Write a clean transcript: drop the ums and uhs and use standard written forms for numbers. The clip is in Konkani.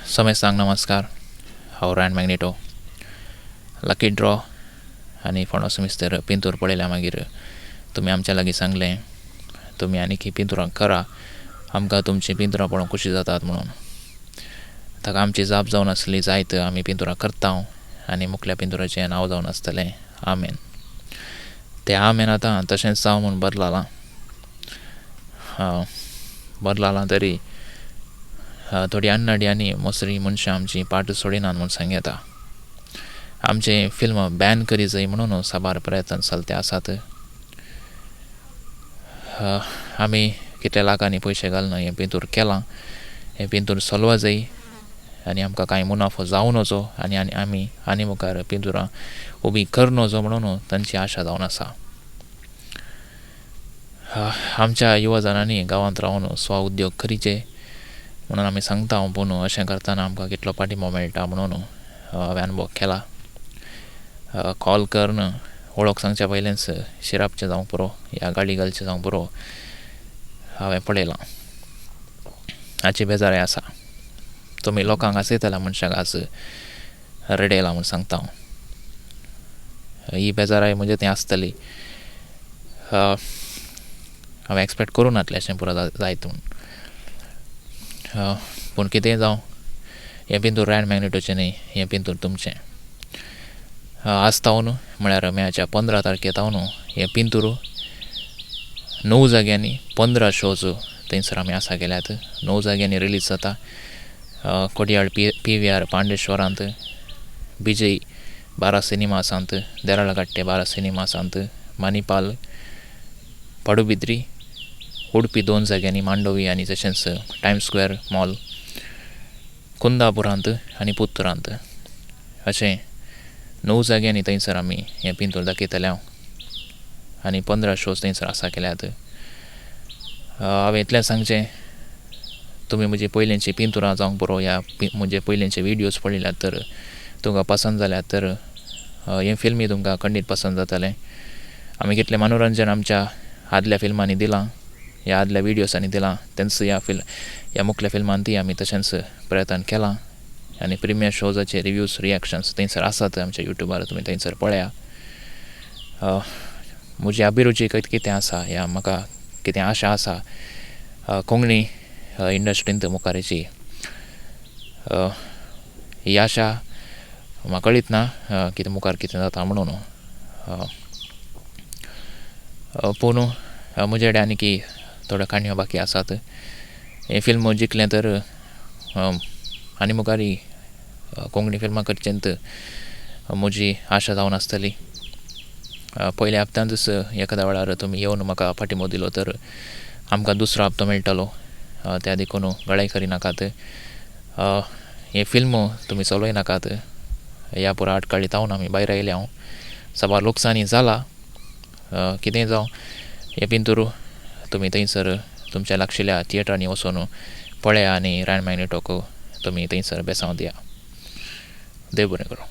समेस्तांक नमस्कार। हांव रायन मॅग्नेटो। लकी ड्रॉ आनी फोंडो सेमिस्टर पिंतूर पळयल्या मागीर तुमी आमच्या लागीं सांगलें तुमी आनीक पिंतूरां करा, आमकां तुमचीं पिंतूरां पळोवन खुशी जातात म्हणून। ताका आमची जाप जावन आसली जायत आमी पिंतूरां करता आनी मुखल्या पिंतूराचें नांव जावन आसतलें आमेन। तें आमेन आतां तशेंच जावं म्हूण बरलां तरी थोडी अन्नाडी आनी मोसरी मनशां आमची पाट सोडिनात म्हूण सांग येता। आमचें फिल्म बॅन करी जाय म्हणून साबार प्रयत्न चलते आसात। आमी कितल्या लाखांनी पयशे घालून हें पिंतूर केलां, हें पिंतूर चलवा जाय आनी आमकां कांय मुनाफो जावं नजो आनी आमी आनी मुखार पिंतूरां उबीं कर नजो म्हणून तांची आशा जावन आसा। आमच्या युवजनांनी गांवांत रावन स्व उद्योग करीचे म्हणून आमी सांगता, पूण अशें करतना आमकां कितलो पाठिंबो मेळटा म्हणून हांवें अनुभव केला। कॉल करून वळख सांगच्या पयलेंच शिरापचें जावं पुरो या गाडी घालचें जावं पुरो हांवें पळयलां। हाची बेजाराय आसा। तुमी लोकांक आसयतल्या मनशांक आज रडयलां म्हूण सांगता हांव। ही बेजाराय म्हणजे तें आसतली। हांवें एक्सपेक्ट करूं नासलें अशें पुरो जायत म्हूण। पूण कितेंय जावं, हें पिंतूर रायन मॅग्नेटोचें न्ही, हें पिंतूर तुमचें। आज तावन म्हळ्यार मेच्या 15 तारखे तावन हें पिंतूर 9 जाग्यांनी 15 शोज थंयसर आमी आसा केल्यात। 9 जाग्यांनी रिलीज जाता। कोडयाळ PVR पांडेश्वरांत, बिजय 12 सिनेमासांत, देराळगट्टे 12 सिनेमासांत, मणिपाल, पडुबिद्री, उडपी 2 जाग्यांनी मांडोवी आनी तशेंच टायम स्क्वेअर मॉल, कुंदापुरांत आनी पुत्तुरांत अशें 9 जाग्यांनी थंयसर आमी हें पिंतूर दाखयतले आनी 15 शोज थंयसर आसा केल्यात। हांवें इतलें सांगचें, तुमी म्हजी पयलींची पिंतूरां जावंक पुरो या म्हजे पयलींचे विडियोज पळयल्यात तर तुमकां पसंद जाल्यात तर हें फिल्मूय तुमकां खंडीत पसंद जातलें। आमी कितलें मनोरंजन आमच्या आदल्या फिल्मांनी दिलां, ह्या आदल्या विडियोसांनी दिलां, तेंच ह्या मुखल्या फिल्मांतूय आमी तशेंच प्रयत्न केलां आनी प्रिमियर शोजाचे रिव्यूज रिएक्शन्स थंयसर आसात आमच्या युट्यूबार, तुमी थंयसर पळया। म्हजी अभिरुची कितें आसा या म्हाका कितें आशा आसा कोंकणी इंडस्ट्रींत मुखारेची, ही आशा म्हाका कळीत ना कितें मुखार कितें जाता म्हणून। पूण म्हजे कडेन आनीक थोड्यो काणयो बाकी आसात। हें फिल्म जिखलें तर आनी मुखारी कोंकणी फिल्मां करचेंत म्हजी आशा जावन आसतली। पयल्या हप्त्यांतच एखाद्या वेळार तुमी येवन म्हाका पाठिंबो दिलो तर आमकां दुसरो हप्तो मेळटलो, त्या देखून गळाय करिनाकात। हें फिल्म तुमी चलयनाकात। ह्या पुरो आटकाळी तावन आमी भायर आयल्या हांव साबार लुकसाणी जाला। कितेंय जावं, हें पिंतूर तुमी थंयसर तुमच्या लागशिल्ल्या थिएटरांनी वचून पळया आनी रायन मॅग्नेटोक तुमी थंयसर बेसांव दिया। देव बरें करूं।